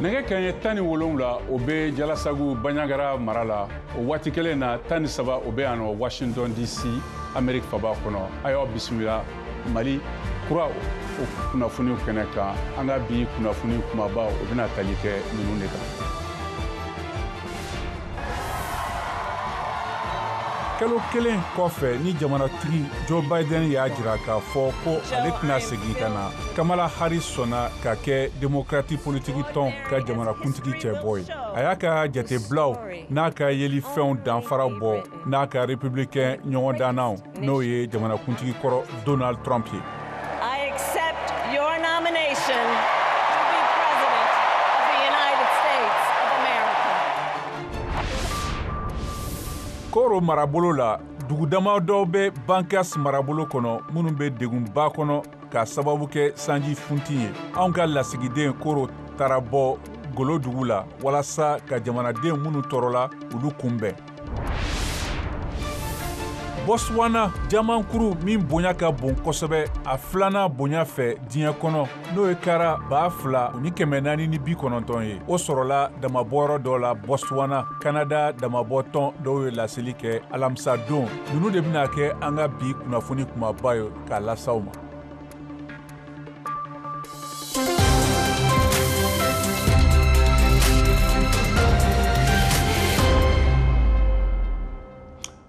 nɛgɛ kaɲɛ 17 o bɛ Jalasagu Baɲagara mara la o waati kelen na 13 o bɛ yan nɔ Washington DC Amérique faba kɔnɔ a y'aw bisimila Mali kura o kunnafoniw kɛnɛ kan an ka bi kunnafoni kumaba o bɛna tali kɛ ninnu de kan. Kalo kelen kɔfɛ ni jamanatigi Joe Biden y'a jira k'a fɔ ko ale tɛna segin ka na, Kamala Harris sɔnna ka kɛ démocrate politiki tɔn ka jamanakuntigi cɛbɔ ye. A y'a ka jatebulaw n'a ka yelifɛnw danfara bɔ n'a ka républicain ɲɔgɔndannaw n'o ye jamanakuntigi kɔrɔ Donald Trump ye. I accept your nomination to be president of the United States of America. Koro marabolo la, dugudama dɔw bɛ Bankas marabolo kɔnɔ minnu bɛ degunba kɔnɔ ka sababu kɛ sanji funti ye. Anw ka lasigiden Koro taara bɔ Golo dugu la walasa ka jamanaden minnu tɔɔrɔla olu kunbɛn. Botswana jamankuru min bonya ka bon kosɛbɛ a filanan bonya fɛ diɲɛ kɔnɔ n'o ye kara 2,490 ye. O sɔrɔla damabɔyɔrɔ dɔ la Botswana, Canada damabɔtɔn dɔw ye laseli kɛ alamisa don. Ninnu de bɛna kɛ an ka bi kunnafoni kumaba ye k'a lasaw ma.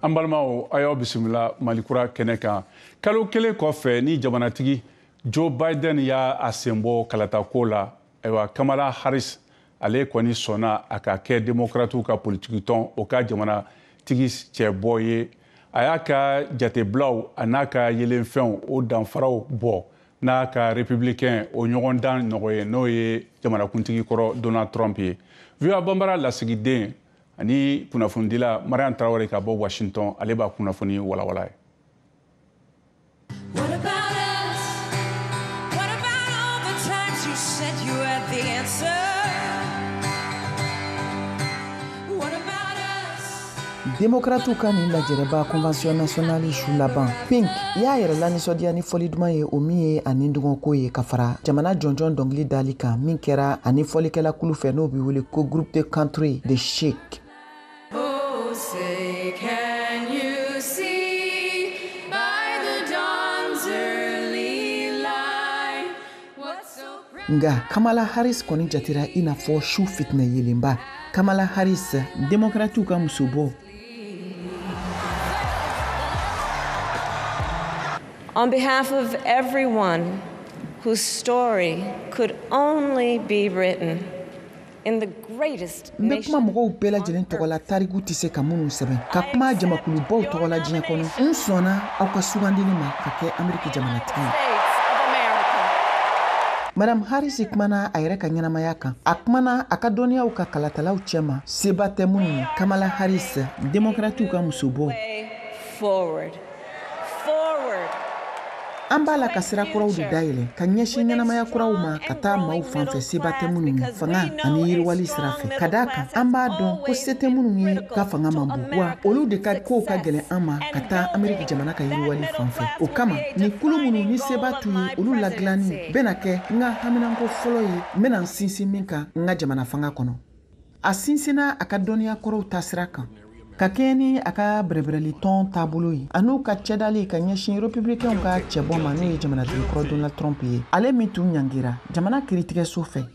An balimaw a y'aw bisimila Malikura kɛnɛ kan. Kalo kelen kɔfɛ ni jamanatigi Joe Biden y'a sen bɔ kalatako la, ayiwa Kamala Harris ale kɔni sɔnna a ka kɛ démocratiw ka politiki tɔn o ka jamanatigi cɛbɔ ye. A y'a ka jatebulaw a n'a ka yelenfɛnw o danfaraw bɔ n'a ka républicain o ɲɔgɔndan nɔgɔ ye n'o ye jamanakuntigi kɔrɔ Donald Trump ye. VOA Banbara lasigiden ani kunnafonidila Mariam Traoré ka bɔ Washington ale b'a kunnafoni walawala ye. Démocrates ka nin lajɛrɛba convention nationale su laban Pink y'a yɛrɛ lanisɔndiya ni fɔli duman ye o min ye ani dungɔko ye ka fara jamana jɔnjɔn dɔnkili dali kan min kɛra ani fɔlikɛla kulu fɛ n'o bɛ wele ko groupe de country de Sheik. Nga Kamala Harris kɔni jatira i n'a fɔ su fitinɛ yelenba. Kamala Harris démocrates ka muso bɔ. On behalf of everyone whose story could only be written in the greatest nation. Kuma mɔgɔw bɛɛ lajɛlen tɔgɔ la tariku tɛ se ka minnu sɛbɛn. Ka kuma jamakulubaw tɔgɔ la diɲɛ kɔnɔ. N sɔnna aw ka sugandili ma ka kɛ Amérique jamanatigi ye. Madame Harris kumana a yɛrɛ ka ɲɛnamaya kan. A kumana a ka dɔnniyaw ka kalatalaw cɛma. Seba tɛ minnu ye. Kamala Harris démocrates ka muso bɔ. Forward. An b'a la ka sira kuraw de dayɛlɛ ka ɲɛsin ɲɛnamaya kuraw ma ka taa maaw fan fɛ seba tɛ minnu ye fanga ani yiriwali sira fɛ. Ka d'a kan an b'a dɔn ko se tɛ minnu ye ka fanga man bon wa olu de ka kow ka gɛlɛn an ma ka taa Amérique jamana ka yiriwali fan fɛ. O kama ni kulu minnu ni seba t'u ye olu ladilanni bɛna kɛ n ka haminanko fɔlɔ ye n bɛna n sinsin min kan n ka jamana fanga kɔnɔ. A sinsinna a ka dɔnniya kɔrɔw ta sira kan. Ka kɛ ni a ka bɛrɛbɛrɛli tɔn taabolo ye a n'u ka cɛdali ka ɲɛsin républicains ka cɛbɔ ma n'o ye jamanatigi kɔrɔ Donald Trump ye. Ale min tun ɲangira jamana kiritigɛso fɛ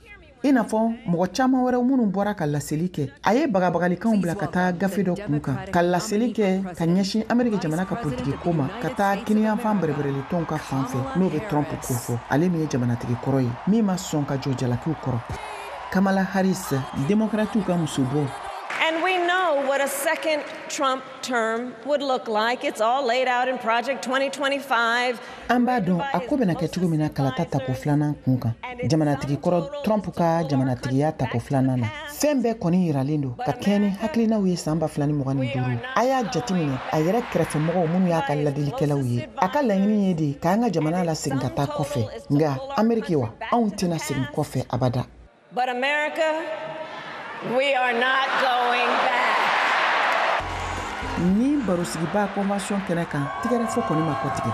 i n'a fɔ mɔgɔ caman wɛrɛw minnu bɔra ka laseli kɛ a ye bagabagalikanw bila ka taa gafe dɔ kun kan ka laseli kɛ ka ɲɛsin Amérique jamana ka politiki ko ma ka taa kiniyanfan bɛrɛbɛrɛli tɔnw ka fan fɛ n'o bɛ Trump ko fɔ ale min ye jamanatigi kɔrɔ ye min ma sɔn ka jɔ jalakiw kɔrɔ. Kamala Harris démocrates ka muso bɔ. And we know what a second Trump term would look like. It's all laid out in Project 2025. An b'a dɔn a ko bɛna kɛ cogo min na kalata tako filanan kun kan. Jamanatigi kɔrɔ Trump ka jamanatigiya tako filanan na. Fɛn bɛɛ kɔni yiralen don ka kɛ ni hakilinaw ye san 2025. A y'a jateminɛ a yɛrɛ kɛrɛfɛmɔgɔw minnu y'a ka ladilikɛlaw ye. A ka laɲini ye de k'an ka jamana lasegin ka taa kɔfɛ. Nga Amérique wa anw tɛna segin kɔfɛ abada. But America, we are not going back. Ni barosigiba convention kɛnɛ kan tigɛrɛ fɔ kɔni ma kɔtigɛ.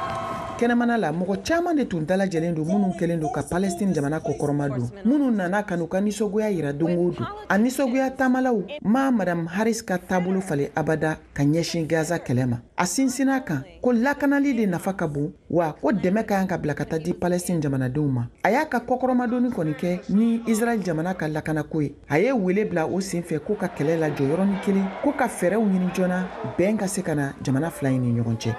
kɛnɛmana la mɔgɔ caman de tun dalajɛlen don minnu kɛlen don ka Palestine jamana kɔkɔrɔma don minnu nana ka n'u ka nisɔgoya yira don o don a nisɔgoya taamalaw ma Madame Harris ka taabolo falen abada ka ɲɛsin Gaza kɛlɛ ma a sinsinna kan ko lakanali de nafa ka bon wa ko dɛmɛ ka kan ka bila ka taa di Palestine jamanadenw ma a y'a ka kɔkɔrɔmadonni kɔni kɛ ni Israel jamana ka lakanako ye a ye wele bila o senfɛ ko ka kɛlɛ la jɔ yɔrɔnin kelen ko ka fɛɛrɛw ɲini joona bɛn ka se ka na jamana fila in ni ɲɔgɔn cɛ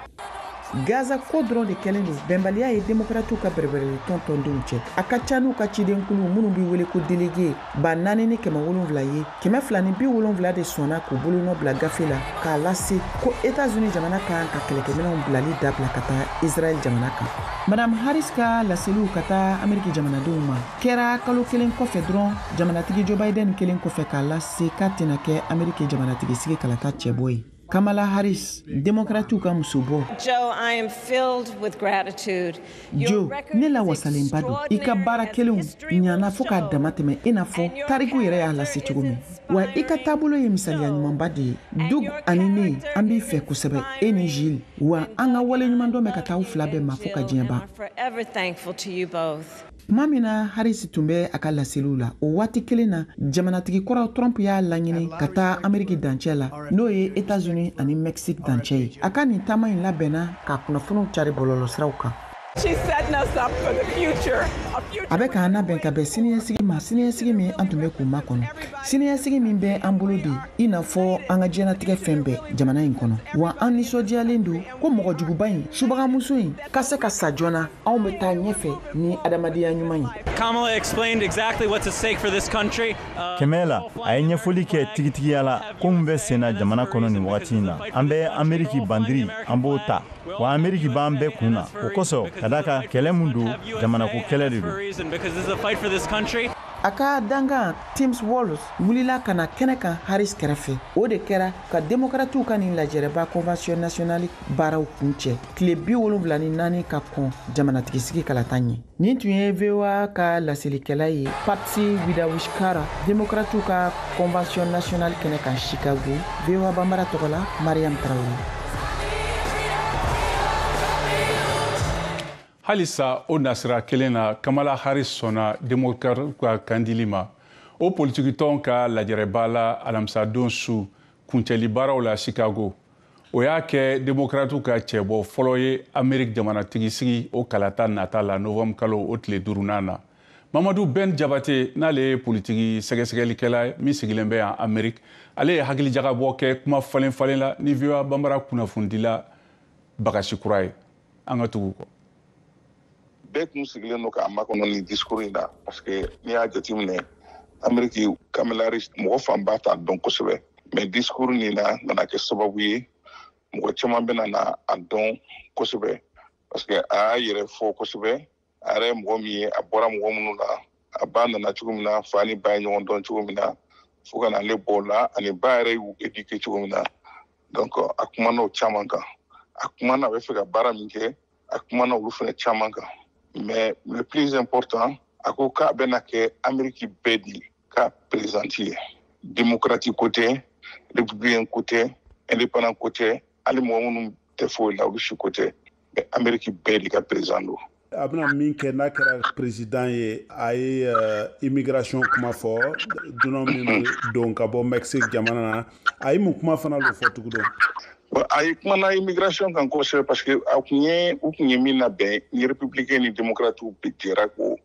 Gaza ko dɔrɔn de kɛlen don bɛnbaliya ye démocrates ka bɛrɛbɛrɛli tɔntɔndenw cɛ a ka ca n'u ka cidenkulu minnu bɛ wele ko délégué 4,700 ye 270 de sɔnna k'u bolonɔ bila gafe la k'a lase ko États-Unis jamana kan ka kɛlɛkɛminɛnw bilali dabila ka taa Israel jamana kan Madame Harris ka laseliw ka taa Amérique jamanadenw ma kɛra kalo kelen kɔfɛ dɔrɔn jamanatigi Joe Biden kelen kɔfɛ k'a lase k'a tɛna kɛ Amérique jamanatigi sigi kalata cɛbɔ ye Kamala Harris, démocratique ka musobo. Joe, I am filled with gratitude. Joe, ne la wasalen badu. I ka baara kelenw ɲana fo k'a dama tɛmɛ i n'a fɔ tariku yɛrɛ y'a lase cogo min. Wa i ka taabolo ye misaliya ɲumanba de ye. Doug ani ne an b'i fɛ kosɛbɛ e ni Gilles wa an ka wale ɲuman dɔ mɛn ka taa u fila bɛɛ ma fo ka diɲɛ ban. Tuma min na Harris tun bɛ a ka laseliw la o waati kelen na jamanatigi kɔrɔ Trump y'a laɲini ka taa Amérique dancɛ la n'o ye États-Unis ani Mexique dancɛ ye a ka nin taama in labɛnna ka kunnafoniw cari bɔlɔlɔsiraw kan She's setting us up for the future. A bɛ k'an labɛn ka bɛn siniɲɛsigi ma siniɲɛsigi min an tun bɛ k'u makɔnɔ siniɲɛsigi min bɛ an bolo de i n'a fɔ an ka diɲɛlatigɛ fɛn bɛɛ jamana in kɔnɔ wa an nisɔndiyalen don ko mɔgɔ juguba in subagamuso in ka se ka sa joona anw bɛ taa ɲɛfɛ ni adamadenya ɲuman ye. Kamala explained exactly what's at stake for this country. Kɛmɛ la a ye ɲɛfɔli kɛ tigitigiya la ko mun bɛ senna jamana kɔnɔ nin wagati in na an bɛ Ameriki bandiri an b'o ta wa Ameriki b'an bɛɛ kun na o kosɔn ka da ka kɛlɛ mun don jamanako kɛlɛ de don. A ka dangan Tim Walz wulila ka na kɛnɛ kan Harris kɛrɛfɛ o de kɛra ka démocrates ka nin lajɛrɛba convention nationale baaraw kun cɛ tile 74 ka kɔn jamanatigisi kalata ɲɛ nin tun ye VOA ka laselikɛla ye Patsy Widawiskara démocrates ka convention nationale kɛnɛ kan Chicago VOA Bambara tɔgɔ la Mariam Traoré. Halisa o nasira kelen na Kamala Harris sɔnna démocrate ka kandili ma o politikitɔnw ka lajɛrɛba la alamisadon su kuncɛli baaraw la Chicago o y'a kɛ démocrate ka cɛbɔ fɔlɔ ye Amérique jamanatigi sigi o kalata nata la novembre kalo o tile 5nan na Mamadou Ben Jabate n'ale ye politiki sɛgɛsɛgɛlikɛla min sigilen bɛ yan Amérique ale ye hakilijagabɔ kɛ kuma falen la ni VOA Bambara kunnafondila Bagasi Kura ye an ka tugu kɔ. Bɛɛ kun sigilen don k'a makɔnɔ nin discours in na parce que n'i y'a jateminɛ Amérique Kamala Harris mɔgɔ fanba t'a dɔn kosɛbɛ mais discours nin na nana kɛ sababu ye mɔgɔ caman bɛ na a dɔn kosɛbɛ parce que a y'a yɛrɛ fɔ kosɛbɛ a yɛrɛ ye mɔgɔ min ye a bɔra mɔgɔ minnu na a ba nana cogo min na fa ni ba ye ɲɔgɔn dɔn cogo min na fo ka na ale bɔ o la ani ba yɛrɛ y'u éduquer cogo min na donc a kumana o caman kan a kumana a bɛ fɛ ka baara min kɛ a kumana olu fana caman kan. Mais le plus important, a ko k'a bɛna kɛ Amérique bɛɛ de ka présidente ye démocratique côté républicain côté indépendant côté hali mɔgɔ minnu tɛ foyi la olu si côté mais Amérique bɛɛ de ka président don. A bɛna min kɛ n'a kɛra président ye a ye immigration kuma fɔ dunan min don ka bɔ Mexique jamana na a ye mun kuma fana lo fɔ tugu dɔn. A ye kuma na immigration kan kosɛbɛ parce que u kun ye min labɛn ni républicain ni démocrates bɛ jɛra k'o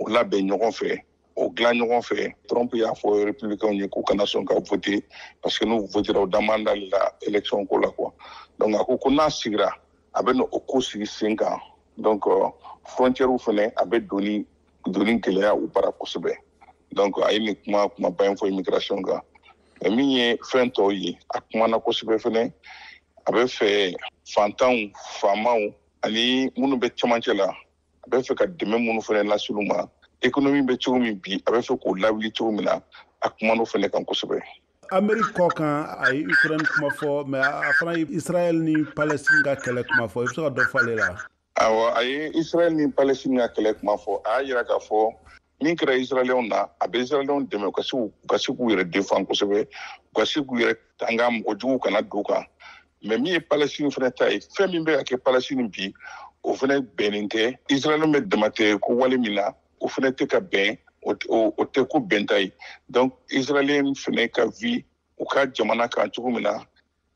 labɛn ɲɔgɔn fɛ o dilan ɲɔgɔn fɛ Trump y'a fɔ républicains ye k'u kana sɔn ka voter parce que n'u votera o da man d'ale la élection ko la quoi donc a ko n'a sigira a bɛ o ko sigi sen kan donc frontière fɛnɛ a bɛ doni gɛlɛya u bara kosɛbɛ donc a ye nin kumaba in fɔ immigration kan min ye fɛn tɔw ye a kumana kosɛbɛ fɛnɛ a bɛ fɛ fantanw faamaw ani minnu bɛ cɛmancɛ la a bɛ fɛ ka dɛmɛ minnu fɛnɛ lase olu ma économie bɛ cogo min bi a bɛ fɛ k'o lawuli cogo min na a kumana o fɛnɛ kan kosɛbɛ. Amérique kɔ kan a ye Ukraine kuma fɔ mais a fana ye Israël ni Palestine ka kɛlɛ kuma fɔ i bɛ se ka dɔ fɔ ale la. Awɔ a ye Israël ni Palestine ka kɛlɛ kuma fɔ a y'a yira k'a fɔ min kɛra Israëlɛnw na a bɛ Israëlɛnw dɛmɛ u ka se k'u yɛrɛ défend kosɛbɛ u ka se k'u yɛrɛ tanga mɔgɔ jugu kana don u kan mais min ye Palestine fɛnɛ ta ye fɛn min bɛ ka kɛ Palestine bi o fana bɛnnen tɛ Israël bɛ dama tɛ ko wale min na o fana tɛ ka bɛn o tɛ ko bɛnta ye donc Israël fana ka vi u ka jamana kan cogo min na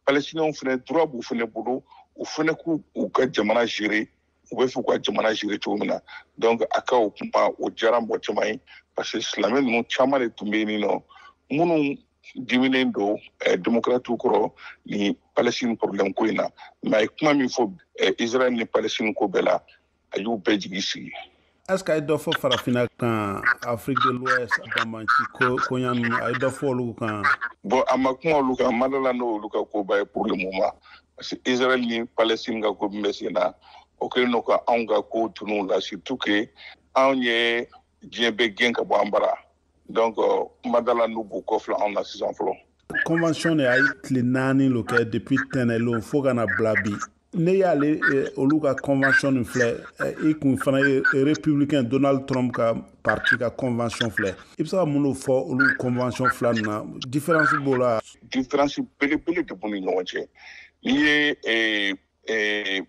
Palestiniens fana droit b'u fana bolo u fana k'u ka jamana gérer u bɛ fɛ ka jamana gérer cogo min na donc a ka o kuma o diyara mɔgɔ caman ye parce que silamɛ ninnu caman de tun bɛ yen nɔ minnu diminen don démocrates kɔrɔ ni Palestine problème ko in na mais a ye kuma min fɔ Israël ni Palestine ko bɛɛ la a y'u bɛɛ jigi sigi. Est-ce que dɔ fɔ farafina kan Afrique de l'Ouest banbanci ko ɲa ninnu a ye dɔ fɔ olu kan? Bon a ma kuma olu kan madala n'olu ka koba ye pour le moment parce que Israël ni Palestine ka ko min bɛ sen na o kɛlen don ka anw ka ko tunun la surtout que anw ye diɲɛ bɛɛ gɛn ka bɔ an bara donc madala n'u b'u kɔfilɛ anw na sisan fɔlɔ. Convention de a ye tile 4 lo kɛ depuis tɛnɛnlen fo ka na bila bi. Ne y'ale olu ka convention nin filɛ i kun fana ye républicain Donald Trump ka parti ka convention filɛ i bɛ se ka mun de fɔ olu convention fila nin na différence b'o la. Différence belebele de b'u ni ɲɔgɔn cɛ n'i ye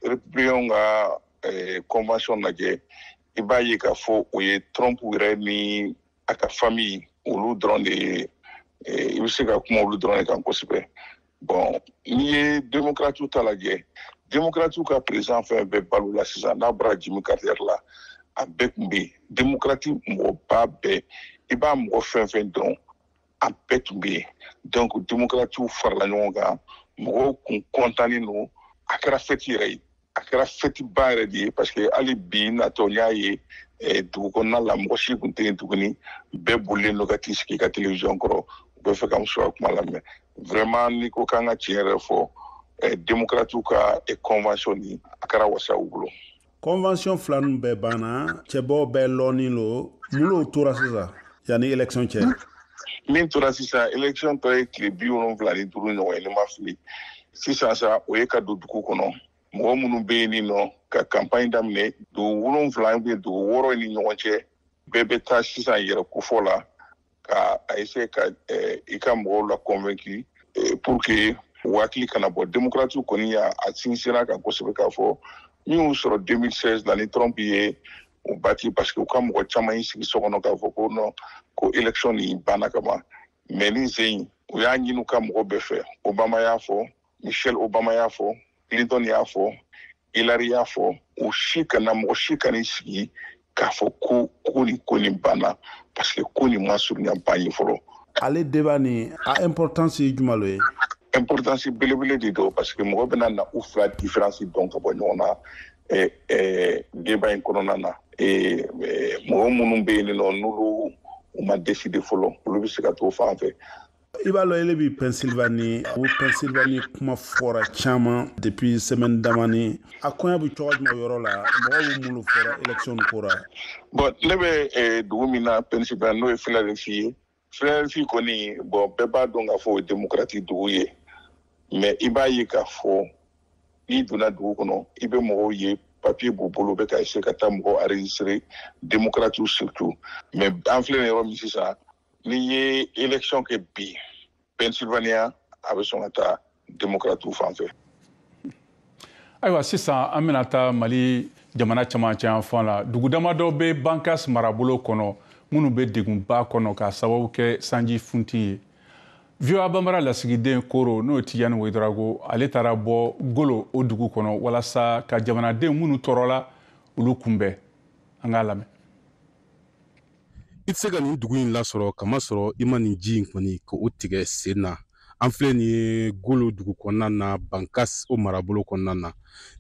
républicain ka convention lajɛ i b'a ye k'a fɔ o ye Trump yɛrɛ ni a ka famille olu dɔrɔn de i bɛ se ka kuma olu dɔrɔn de kan kosɛbɛ bon n'i ye démocrates ta lajɛ démocrates ka président fɛn bɛɛ balo la sisan n'a bɔra Jimmy Carter la a bɛɛ tun bɛ yen démocrates mɔgɔba bɛɛ i b'a mɔgɔ fɛn fɛn dɔn a bɛɛ tun bɛ yen donc démocrates farala ɲɔgɔn kan mɔgɔw kun kɔntannen don a kɛra fête yɛrɛ ye a kɛra fête ba yɛrɛ de ye parce que hali bi natɔ n y'a ye dugu kɔnɔna la mɔgɔ si tun tɛ yen tuguni bɛɛ bolilen don ka t'i sigi ka télévision kɔrɔ u bɛ fɛ ka muso ka kuma lamɛn vraiment n'i ko k'an ka tiɲɛ yɛrɛ fɔ démocrates ka convention ni a kɛra wasa u bolo. Convention fila ninnu bɛɛ banna cɛbɔw bɛɛ lɔnni lo mun n'o tora sisan yanni élection cɛ. Min tora sisan élection tɔ ye tile 75 ɲɔgɔn ye ne ma fili sisan sa o ye ka don dugu kɔnɔ mɔgɔ minnu bɛ yen nin nɔ ka campagne daminɛ dugu 7 ou bien dugu 6 ni ɲɔgɔn cɛ bɛɛ bɛ taa sisan yɛrɛ kofɔ la ka essayer ka i ka mɔgɔw la convaincre pour que wakili kana bɔ démocrates kɔni y'a sinsinna kan kosɛbɛ k'a fɔ min y'u sɔrɔ 2016 la ni Trump ye o bati parce que u ka mɔgɔ caman y'i sigi so kɔnɔ k'a fɔ ko non ko élection nin banna ka ban mais nin sen u y'a ɲini u ka mɔgɔ bɛɛ fɛ Obama y'a fɔ Michelle Obama y'a fɔ Clinton y'a fɔ Hillary y'a fɔ u si kana mɔgɔ si kan'i sigi k'a fɔ ko nin ko nin banna parce que ko nin ma surunya ban ye fɔlɔ. Ale débat nin a importance ye jumɛn lo ye? Importance belebele de don parce que mɔgɔ bɛna na u fila différence dɔn ka bɔ ɲɔgɔn na débat in kɔnɔna na mɔgɔ minnu bɛ yen nɔ n'olu u ma décider fɔlɔ olu bɛ se ka t'o fan fɛ. I b'a lɔn ele bi Pennsylvanie o Pennsylvanie kuma fɔra caman depuis semaine damani a kɔɲɔ bɛ cogo jumɛn yɔrɔ la mɔgɔ bɛ mun fɔra élection ko ra. Bon ne bɛ dugu min na Pennsylvanie n'o ye Philadelphie ye Philadelphie kɔni bon bɛɛ b'a dɔn k'a fɔ o ye démocratique dugu ye mais i b'a ye k'a fɔ n'i donna dugu kɔnɔ i bɛ mɔgɔw ye papier b'u bolo bɛ ka essayer ka taa mɔgɔw enregistrer démocrates surtout mais an filɛ nin yɔrɔ min sisan n'i ye élection kɛ bi Pennsylvania a bɛ sɔn ka taa démocrates fan fɛ. Ayiwa sisan an bɛna taa Mali jamana camancɛ yan fan la dugu damadɔ bɛ Bankas marabolo kɔnɔ minnu bɛ degunba kɔnɔ ka sababu kɛ sanji funti ye. VOA Banbara lasigiden Koro n'o ye Tijani Wedrago ale taara bɔ Golo o dugu kɔnɔ walasa ka jamanaden minnu tɔɔrɔla olu kunbɛn an k'a lamɛn. I tɛ se ka nin dugu in lasɔrɔ kamasɔrɔ i ma nin ji in kɔni k'o tigɛ sen na an filɛ nin ye Golo dugu kɔnɔna na Bankas o marabolo kɔnɔna na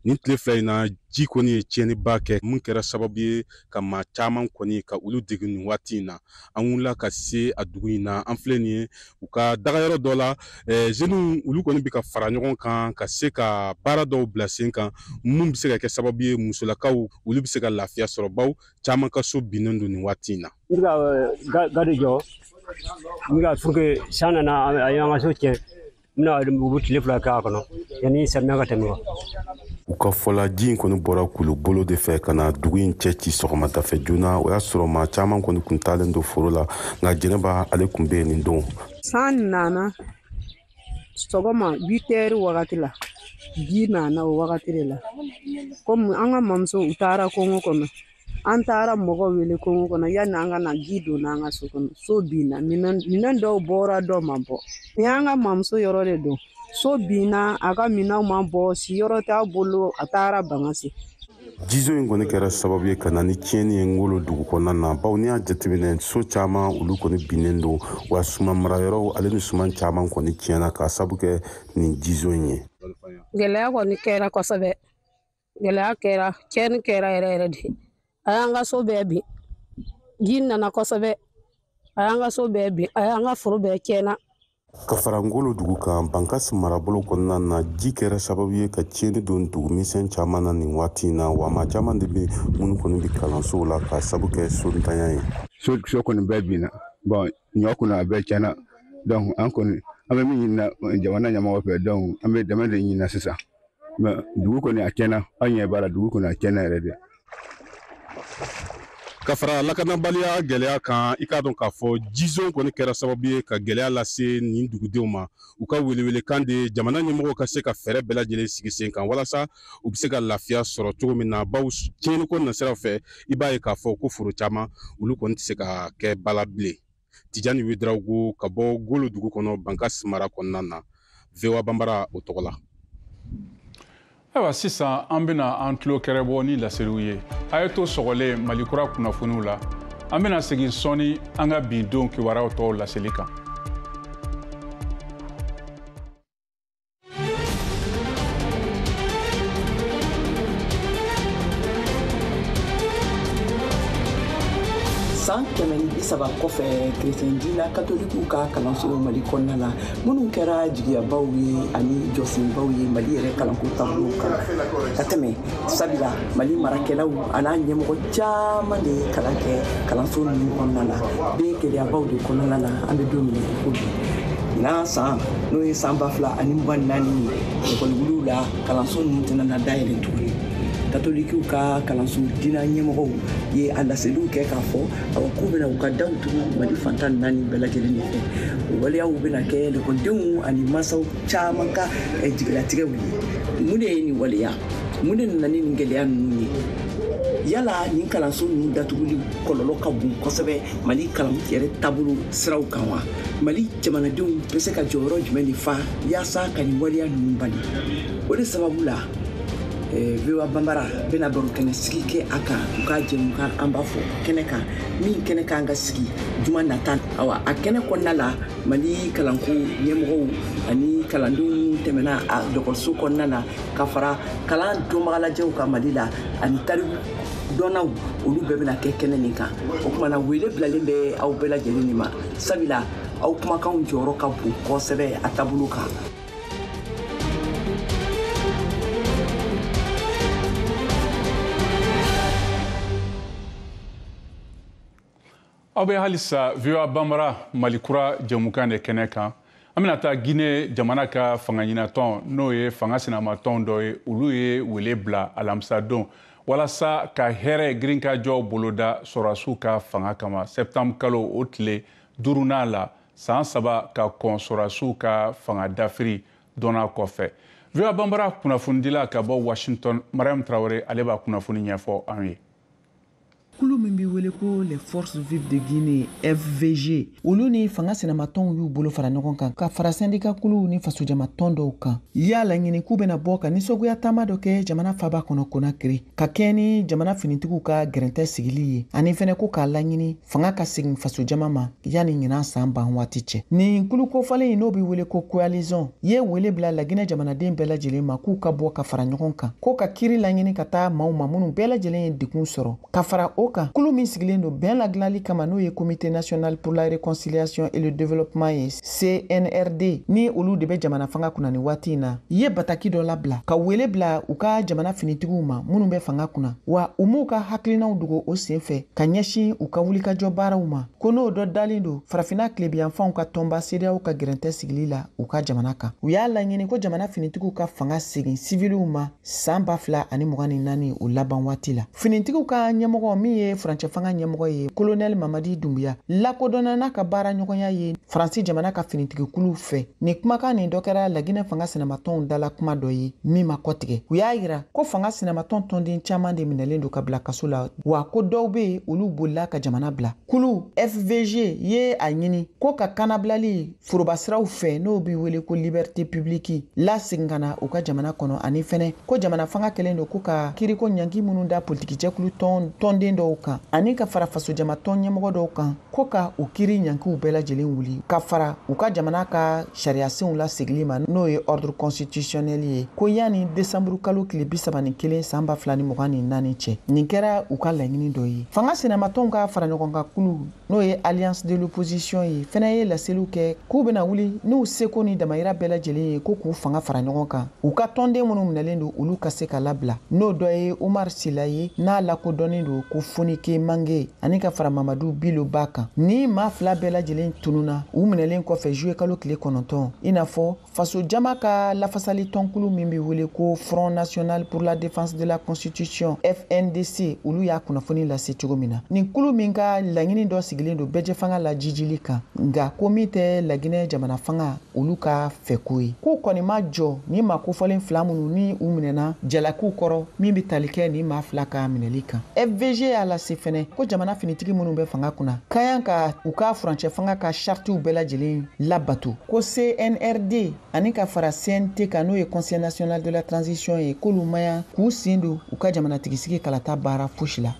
nin tile fila in na ji kɔni ye tiɲɛniba kɛ mun kɛra sababu ye ka maa caman kɔni ka olu dege nin waati in na an wulila ka se a dugu in na an filɛ nin ye u ka dagayɔrɔ dɔ la jeunes olu kɔni bɛ ka fara ɲɔgɔn kan ka se ka baara dɔw bila sen kan mun bɛ se ka kɛ sababu ye musolakaw olu bɛ se ka lafiya sɔrɔ baw caman ka so binnen don nin waati in na. Gadi jɔ n ka puruke san nana a y'an ka so tiɲɛ n bɛna u bɛ tile fila k'a kɔnɔ yanni samiya ka tɛmɛ wa. U ka fɔla ji in kɔni bɔra Kulubolo de fɛ ka na dugu in cɛ ci sɔgɔmada fɛ joona o y'a sɔrɔ maa caman kɔni kun taalen don foro la nka Jɛnɛba ale kun bɛ yen nin don. San nana sɔgɔma 8 heures wagati la gina na wagati de la comme an ka mamuso u taara kongo kɔnɔ an taara mɔgɔ wele kongo kɔnɔ yanni an ka na ji donna an ka so kɔnɔ so binna minɛn dɔw bɔra dɔw ma bɔ ni an ka mamuso yɔrɔ de don so binna a ka minɛnw ma bɔ si yɔrɔ t'a bolo a taara bangasi jizo in kɔni kɛra sababu ye ka na ni tiɲɛni ye Ngolo dugu kɔnɔna na bawo n'i y'a jateminɛ so caman olu kɔni binnen don wa suman marayɔrɔ ale ni suman caman kɔni tiɲɛna ka sabu kɛ nin jizo in ye gɛlɛya kɔni kɛra kosɛbɛ gɛlɛya kɛra tiɲɛni kɛra yɛrɛ de a y'an ka so bɛɛ bin ji nana kosɛbɛ a y'an ka so bɛɛ bin a y'an ka foro bɛɛ tiɲɛna ka fara Ngolo dugu kan Bankasi marabolo kɔnɔna na ji kɛra sababu ye ka tiɲɛni don dugu misɛn caman na nin waati in na wa maa caman de bɛ minnu kɔni bɛ kalansow la ka sabu kɛ sontanya ye so kɔni bɛɛ binna bon ɲɔ kɔni a bɛɛ tiɲɛna donc an kɔni an bɛ min ɲinina jamana ɲɛmɔgɔ fɛ donc an bɛ dɛmɛ de ɲinina sisan mais dugu kɔni a tiɲɛna an ɲɛ b'a la dugu kɔni a tiɲɛna yɛrɛ de ka fara lakanabaliya gɛlɛya kan I k'a dɔn k'a fɔ jizo kɔni kɛra sababu ye ka gɛlɛya lase nin dugudenw ma u ka welewelekan de jamana ɲɛmɔgɔw ka se ka fɛɛrɛ bɛɛ lajɛlen sigi sen kan walasa u bɛ se ka lafiya sɔrɔ cogo min na bawo tiɲɛniko nasiraw fɛ I b'a ye k'a fɔ ko foro caman olu kɔni tɛ se ka kɛ bala bilen Tijani Wederawogo ka bɔ Ngolo dugu kɔnɔ Bankasi mara kɔnɔna na VOA Banbara o tɔgɔ la ayiwa sisan an bɛna an tulo kɛrɛbɔ ni laseliw ye a ye to sɔgɔlen Malikura kunnafoniw la an bɛna segin sɔni an ka bi don kibaruyaw tɔw laseli kan san 130 kɔfɛ kerecɛndila katolikiw ka kalanso Mali kɔnɔna la minnu kɛra jigiyabaw ye ani jɔsenbaw ye Mali yɛrɛ kalanko taabolo kan ka tɛmɛ sabula Mali marakɛlaw an'a ɲɛmɔgɔ caman de ye kalan kɛ kalanso ninnu kɔnɔna la bɛ gɛlɛyabaw de kɔnɔna la an bɛ don min ko bi n'a san n'o ye san 2024 ekɔliwuliw la kalanso ninnu tɛna na dayɛlɛ tuguni katolikiw ka kalanso dina ɲɛmɔgɔw ye a laseliw kɛ k'a fɔ aw k'u bɛna u ka daw tugu Mali fantan 4 bɛɛ lajɛlen de fɛ o waleyaw bɛna kɛ ekɔlidenw ani mansaw caman ka jigilatigɛw ye mun de ye nin waleya mun de nana ni nin gɛlɛya ninnu ye yala nin kalanso ninnu datuguli kɔlɔlɔ ka bon kosɛbɛ Mali kalan yɛrɛ taabolo siraw kan wa Mali jamanadenw bɛ se ka jɔyɔrɔ jumɛn de fa yaasa ka nin waleya ninnu bali o de sababu la VOA Banbara bɛna baro kɛnɛ sigi kɛ a kan u ka jɛmukan an b'a fɔ kɛnɛ kan min kɛnɛ kan ka sigi juma nata awa a kɛnɛ kɔnɔna la Mali kalanko ɲɛmɔgɔw ani kalandenw tɛmɛna a dɔgɔtɔrɔso kɔnɔna na ka fara kalan dɔnbagalajɛw ka Mali la ani tariku dɔnnaw olu bɛɛ bɛna kɛ kɛnɛ nin kan o kumana wele bilalen bɛ aw bɛɛ lajɛlen de ma sabula aw kumakanw jɔyɔrɔ ka bon kosɛbɛ a taabolo kan aw bɛ halisa VOA Banbara Malikura jɛmukan de kɛnɛ kan an bɛna taa Guinée jamana ka fanga ɲinatɔn n'o ye fanga sinamatɔn dɔ ye olu ye wele bila alamisa don walasa ka hɛrɛ girinkajɔw boloda sɔrɔdasiw ka fanga kama septembre kalo o tile 5nan la san 3 ka kɔn sɔrɔdasiw ka fanga dafiri dɔnna kɔfɛ VOA Banbara kunnafonidila ka bɔ Washington Mariam Traoré ale b'a kunnafoni ɲɛfɔ an ye kulu min bɛ wele ko les forces vives de Guinée FVG olu ni fanga sinamatɔnw y'u bolo fara ɲɔgɔn kan ka fara syndicat kuluw ni fasojama tɔn dɔw kan y'a laɲini k'u bɛna bɔ ka nisɔgoya taama dɔ kɛ jamana faaba kɔnɔ Konakiri ka kɛ ni jamana finitigiw ka gɛrɛntɛ sigili ye ani fɛnɛ ko k'a laɲini fanga ka segin fasojama ma yanni ɲinan san ban waati cɛ nin kulu kofalen in n'o bɛ wele ko coalition ye wele bila Laginɛ jamanaden bɛɛ lajɛlen ma k'u ka bɔ ka fara ɲɔgɔn kan ko ka kiri laɲini ka taa maaw ma minnu bɛɛ lajɛlen ye degun sɔrɔ ka fara o kan kulu min sigilen don bɛn ladilanli kama n'o ye Comité national pour la réconciliation et le développement ye CNRD ni olu de bɛ jamana fanga kunna ni waati in na ye bataki dɔ labila ka wele bila u ka jamana finitigiw ma minnu bɛ fanga kunna wa u m'u ka hakilinaw dogo o sen fɛ ka ɲɛsin u ka wulikajɔ baaraw ma ko n'o dɔ dalen don farafina tilebiyanfanw ka tɔnba CEDEAO ka gɛrɛntɛ sigili la u ka jamana kan u y'a laɲini ko jamana finitigiw ka fanga segin siviliw ma san 2024 o laban waati la finitigiw ka ɲɛmɔgɔ min min ye furancɛ fanga ɲɛmɔgɔ ye colonel Mamadi Doumbouya lakodɔnna n'a ka baara ɲɔgɔnya ye Faransi jamana ka finitigikulu fɛ. Ni kumakan nin dɔ kɛra Laginɛ fanga sinamatɔnw dala kuma dɔ ye min ma kɔtigɛ. U y'a yira ko fanga sinamatɔn tɔnden caman de minɛlen don ka bila kaso la wa ko dɔw be olu bolila ka jamana bila. Kulu FVG ye a ɲini ko ka kanabilali forobasiraw fɛ n'o bi wele ko liberté publique la segin ka na u ka jamana kɔnɔ ani fɛnɛ ko jamana fanga kɛlen don ko ka kiriko ɲangi minnu da politiki jɛkulu tɔnden dɔw kan ani ka fara faso jamatɔn ɲɛmɔgɔ dɔw kan ko ka u kiri ɲankiw bɛɛ lajɛlen wuli ka fara u ka jamana ka sariyasenw la segili ma n'o ye ordre constitutionnel ye ko yani décembre kalo tile 31 san 2024 cɛ. Nin kɛra u ka laɲini dɔ ye. Fanga sinamatɔnw ka fara ɲɔgɔn kan kulu n'o ye alliance de l'opposition ye fɛnɛ ye laseliw kɛ k'u bena wuli n'u seko ni damayira bɛɛ lajɛlen ye ko k'u fanga fara ɲɔgɔn kan u ka tɔnden minnu minɛlen don olu ka se ka labila n'o dɔ ye Omar Sila ye n'a lakodɔnnen don ko Fonike Mange ani ka fara Mamadu Bilo ba kan. Ni maa fila bɛɛ lajɛlen tununa u minɛlen kɔfɛ juillet kalo tile 9 i n'a fɔ faso jama ka lafasali tɔnkulu min bɛ wele ko Front National pour la Défense de la Constitution FNDC olu y'a kunnafoni lase cogo min na. Nin kulu min ka laɲini dɔ sigilen don bɛjɛ fanga la jijili kan nka ko min tɛ Laginɛ jamana fanga olu ka fɛko ye. K'u kɔni ma jɔ ni maa kofɔlen fila minnu ni u minɛna jalakiw kɔrɔ min bɛ tali kɛ ni maa fila ka minɛli kan. FVG y'a lase fɛnɛ ko jamana finitigi minnu bɛ fanga kunna ka yan ka u ka furancɛ fanga ka chartiw bɛɛ lajɛlen labato ko CNRD ani ka fara CNT kan n'o ye Conseil national de la transition ye k'olu mayan k'u sen don u ka jamanatigisi kalata baara fosi la.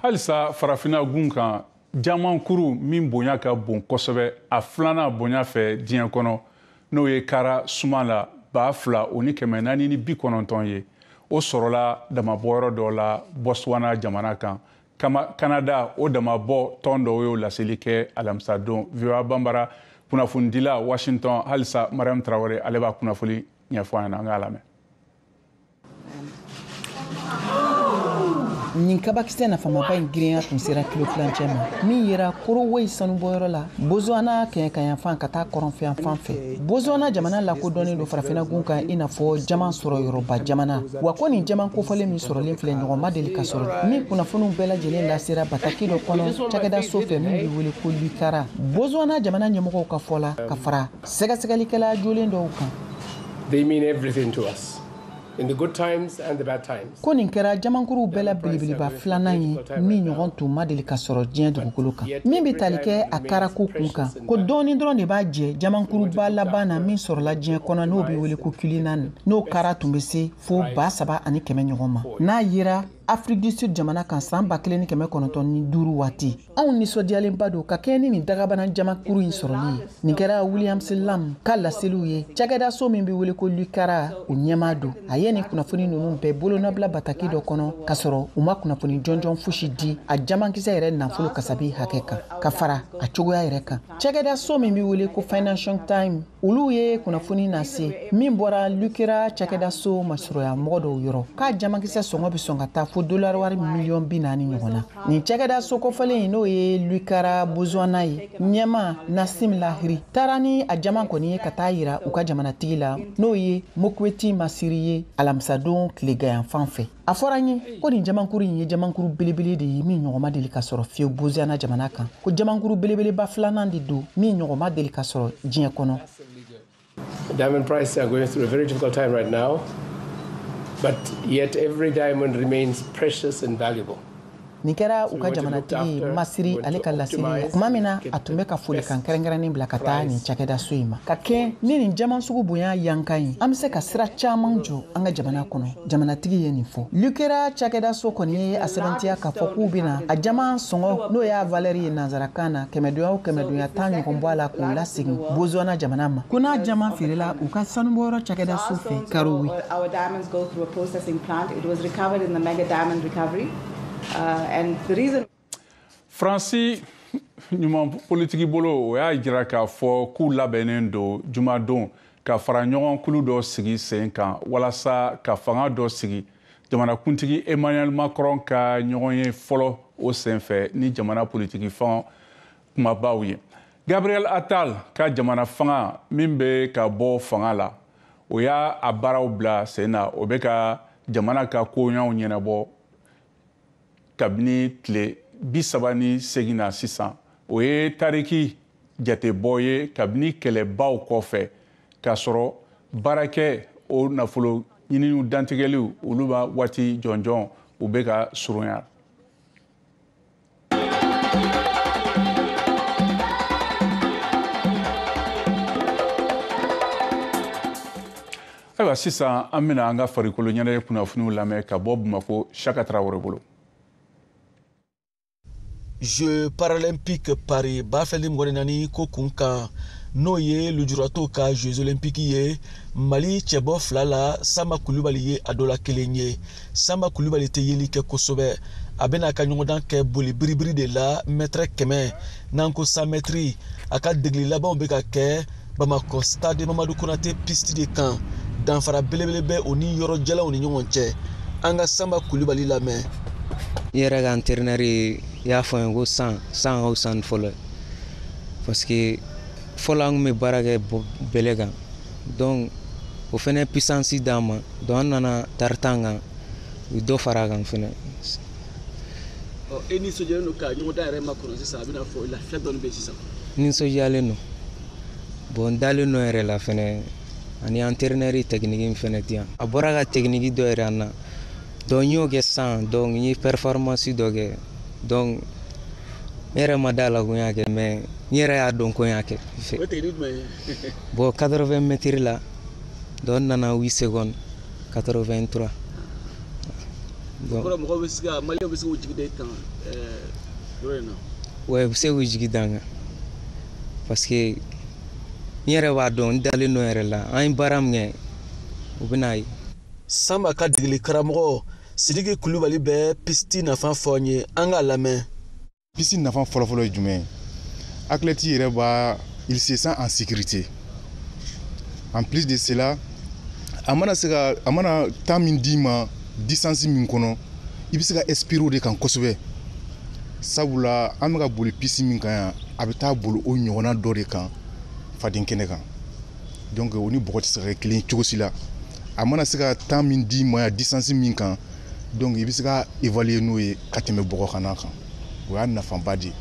Halisa farafina gun kan jamankuru min bonya ka bon kosɛbɛ a filanan bonya fɛ diɲɛ kɔnɔ n'o ye kara suma la 2,490 ye o sɔrɔla damabɔyɔrɔ dɔ la Botswana jamana kan Canada o damabɔ tɔn dɔw y'o laseli kɛ alamisa don VOA Bambara kunnafonidila Washington halisa Mariam Traoré ale b'a kunnafoni ɲɛfɔ an ɲɛna an k'a lamɛn. Nin kabakisɛ nafamaba in girinya tun sera kilo kilancɛ ma min yera Korowoyi sanubɔyɔrɔ la Botswana kɛɲɛkaɲafan ka taa kɔrɔnfɛn fan fɛ. Botswana jamana lakodɔnnen don farafina gun kan i n'a fɔ jaman sɔrɔ yɔrɔba jamana wa ko nin jaman kofɔlen min sɔrɔlen filɛ ɲɔgɔn ma deli ka sɔrɔ min kunnafoniw bɛɛ lajɛlen lasera bataki dɔ kɔnɔ cakɛda so fɛ min bɛ wele ko Luikara. Botswana jamana ɲɛmɔgɔw ka fɔ la ka fara sɛgɛsɛgɛlikɛla jolen dɔw kan. They mean everything to us. In the good times and the bad times. Ko nin kɛra jamankuru bɛɛ la belebeleba filanan ye min ɲɔgɔn tun ma deli ka sɔrɔ diɲɛ dugukolo kan min bɛ tali kɛ a karako kun kan ko dɔɔni dɔrɔn de b'a jɛ jamankuruba laban na min sɔrɔla diɲɛ kɔnɔ n'o bɛ wele ko Cullinan n'o kara tun bɛ se fo 3,000 ɲɔgɔn ma n'a yera Afrique du Sud jamana kan san 1995 waati anw nisɔndiyalenba don ka kɛ ni nin dagabana jamankuru in sɔrɔli ye nin kɛra Williams Lam ka laseliw ye cakɛda so min bɛ wele ko Luikara o ɲɛmaa don a ye nin kunnafoni ninnu bɛɛ bolonabila bataki dɔ kɔnɔ ka sɔrɔ u ma kunnafoni jɔnjɔn fosi di a jamankisɛ yɛrɛ nafolo kasabi hakɛ kan ka fara a cogoya yɛrɛ kan cakɛda so min bɛ wele ko Financial Times olu ye kunnafoni nase min bɔra Luikara cakɛda so masɔrɔya mɔgɔ dɔw yɔrɔ k'a jamankisɛ sɔngɔ bɛ sɔn ka taa fo $40 million 40 ɲɔgɔn na nin cakɛda so kɔfɔlen n'o ye Luikara Botswana ye ɲɛma Nassim Lahiri taara ni a jaman kɔni ye ka taa yira u ka jamanatigi la n'o ye Mokweti Masiri ye alamisadon tilegayan fan fɛ a fɔra n ye ko nin jamankuru in ye jamankuru belebele de ye min ɲɔgɔn ma deli ka sɔrɔ fiyewu Botswana jamana kan ko jamankuru belebeleba filanan de don min ɲɔgɔn ma deli ka sɔrɔ diɲɛ kɔnɔ. The diamond prices are going through a very difficult time right now, but yet every diamond remains precious and valuable. Nin kɛra u ka jamanatigi Masiri ale ka laseli kuma min na a tun bɛ ka folikan kɛrɛnkɛrɛnnen bila ka taa nin cakɛda so in ma ka kɛ ni nin jaman sugu bonya yankan ye an bɛ se ka sira caman jɔ an ka jamana kɔnɔ jamanatigi ye nin fɔ Luikara cakɛda so kɔni ye a sɛbɛntiya k'a fɔ k'u bɛna a jaman sɔngɔ n'o y'a valeur ye nanzarakan na 100 o 100 10 ɲɔgɔn bɔ a la k'o lasegin Botswana jamana ma ko n'a jaman feerela u ka sanubɔyɔrɔ cakɛda so fɛ Karowi. Our diamonds go through a processing plant. It was recovered in the Mega Diamond Recovery. And the reason Fransi ɲuman politiki bolo o y'a jira k'a fɔ k'u labɛnnen don jumadon ka fara ɲɔgɔn kulu dɔ sigi sen kan walasa ka fanga dɔ sigi jamanakuntigi Emmanuel Macron ka ɲɔgɔn ye fɔlɔ o senfɛ ni jamana politiki fanga kumabaw ye. Gabriel Attal ka jamana fanga min bɛ ka bɔ fanga la o y'a a baaraw bila sen na o bɛ ka jamana ka koɲɛw ɲɛnabɔ kabini tile 38 na sisan o ye tariki jatebɔ ye kabini kɛlɛbaw kɔfɛ k'a sɔrɔ baarakɛ o nafolo ɲininiw dantigɛliw olu ba waati jɔnjɔn u bɛ ka surunya. Ayiwa sisan an bɛna an ka farikolo ɲɛnajɛ kunnafoniw lamɛn ka bɔ Bamako Chaka Traoré bolo. Jeux paralympiques Paris bafɛli mɔgɔ naani ko kun kan n'o ye lujuratɔw ka Jeux olympiques ye Mali cɛbɔ fila la Samba Kulibali ye a dɔ la kelen ye. Samba Kulibali tɛ yeli kɛ kosɛbɛ a bɛna a ka ɲɔgɔndan kɛ boli biribiri de la mètre 100 n'an ko 100 mètres a ka degeli labanw bɛ ka kɛ Bamako stade Mamadou Konaté piste de kan danfara belebele bɛ o ni yɔrɔ jɛlaw ni ɲɔgɔn cɛ an ka Samba Kulibali lamɛn. I yɛrɛ ka entraîneur y'a fɔ n ye ko san ka wusa ni fɔlɔ parce que fɔlɔ an kun bɛ baara kɛ bɛlɛ kan donc o fɛnɛ puissance d'an ma donc an nana tartan kan u dɔ fara a kan fɛnɛ. E nisɔndiyalen don ka ɲɔgɔndan yɛrɛ makɔnɔ sisan a bɛna fɔ lafiya dɔɔni bɛ sisan. Nisɔndiyalen don bon n dalen don yɛrɛ la fɛnɛ ani entraîneur technique fɛnɛ di yan a bɔra ka technique dɔ yɛrɛ an na donc n y'o kɛ sisan donc n ye performance dɔ kɛ donc n yɛrɛ ma da la ko n y'a kɛ mais n yɛrɛ y'a dɔn ko n y'a kɛ. O technique jumɛn ye? Bon 80 mètres la donc n nana 8 secondes 83. Donc mɔgɔw bɛ se ka maliyɛnw bɛ se k'u jigi da i kan yɔrɔ in na. Ouais, u bɛ se k'u jigi da n kan parce que n yɛrɛ b'a dɔn n dalen don yɛrɛ la an ye baara min kɛ u bɛ n'a ye. Samba ka degeli karamɔgɔ Sidiki Kulibali bɛ piste nafa fɔ n ye an k'a lamɛn. Piste nafa fɔlɔfɔlɔ ye jumɛn ye? Athlète yɛrɛ b'a il se sent en sécurité. En plus de cela a mana temps min d'i ma distance min kɔnɔ i bɛ se ka inspirer o de kan kosɛbɛ sabula an bɛ ka boli piste min kan yan a bɛ taa boli o ɲɔgɔnna dɔ de kan faden kɛnɛ kan donc o ni bɔgɔ tɛ se ka kɛ kelen cogo si la a mana se ka temps min d'i ma yan distance min kan donc i bɛ se ka évaluer n'o ye ka tɛmɛ bɔgɔ kan n'a kan o y'a nafaba de ye.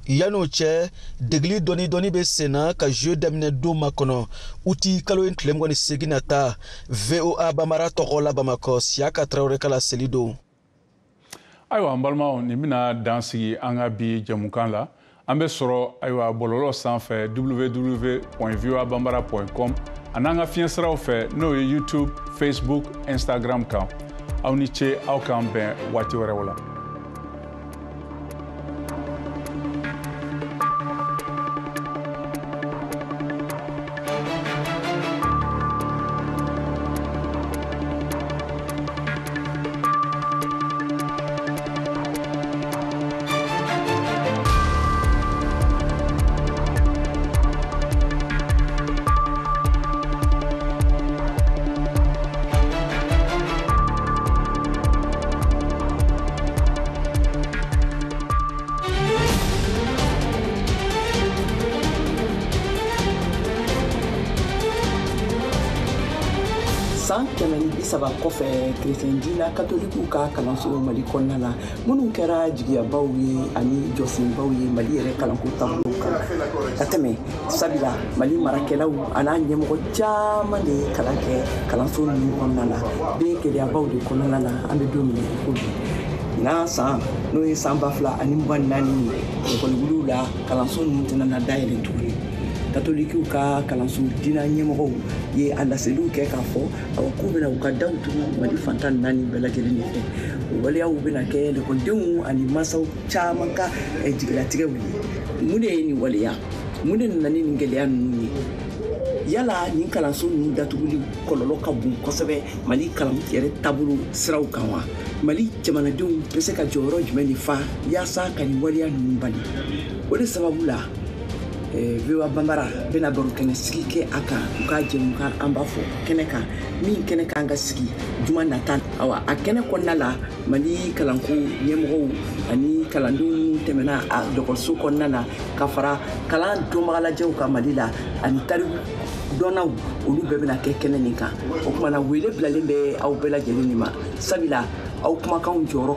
Yan'o cɛ degeli dɔɔni bɛ sen na ka jeu daminɛ don makɔnɔ uti kalo in tile 28 na ta VOA Bambara tɔgɔ la Bamako Chaka Traoré kala seli don. Ayiwa an balimaw nin bɛna dan sigi an ka bi jɛmukan la an bɛ sɔrɔ ayiwa bɔlɔlɔ sanfɛ www.voabambara.com a n'an ka fiɲɛsiraw fɛ n'o ye YouTube, Facebook, Instagram kan aw ni ce aw k'an bɛn waati wɛrɛw la. san 130 kɔfɛ kerecɛndina katolikiw ka kalanso Mali kɔnɔna la minnu kɛra jigiyabaw ye ani jɔsenbaw ye Mali yɛrɛ kalanko taabolo kan ka tɛmɛ sabula Mali marakɛlaw an'a ɲɛmɔgɔ caman de ye kalan kɛ kalanso ninnu kɔnɔna la bɛ gɛlɛyabaw de kɔnɔna la an bɛ don min na ko bi n'a san n'o ye san 2024 ye ekɔliwuliw la kalanso ninnu tɛna na dayɛlɛ tuguni katolikiw ka kalanso dina ɲɛmɔgɔw ye a laseliw kɛ k'a fɔ awɔ k'u bɛna u ka daw tugu Mali fantan 4 bɛɛ lajɛlen de fɛ o waleyaw bɛna kɛ lekɔlidenw ani mansaw caman ka jigilatigɛw ye mun de ye nin waleya mun de nana ni nin gɛlɛya ninnu ye yala nin kalanso ninnu datuguli kɔlɔlɔ ka bon kosɛbɛ Mali kalan yɛrɛ taabolo siraw kan wa Mali jamanadenw bɛ se ka jɔyɔrɔ jumɛn de fa yaasa ka nin waleya ninnu bali o de sababu la VOA Bambara bɛna baro kɛnɛ sigi kɛ a kan u ka jɛmukan an b'a fɔ kɛnɛ kan min kɛnɛ kan ka sigi juma nata awa a kɛnɛ kɔnɔna la Mali kalanko ɲɛmɔgɔw ani kalandenw tɛmɛna a dɔgɔtɔrɔso kɔnɔna na ka fara kalan dɔnbagalajɛw ka Mali la ani tariku dɔnnaw olu bɛɛ bɛna kɛ kɛnɛ nin kan o kumana wele bilalen bɛ aw bɛɛ lajɛlen de ma sabula aw kumakanw jɔyɔrɔ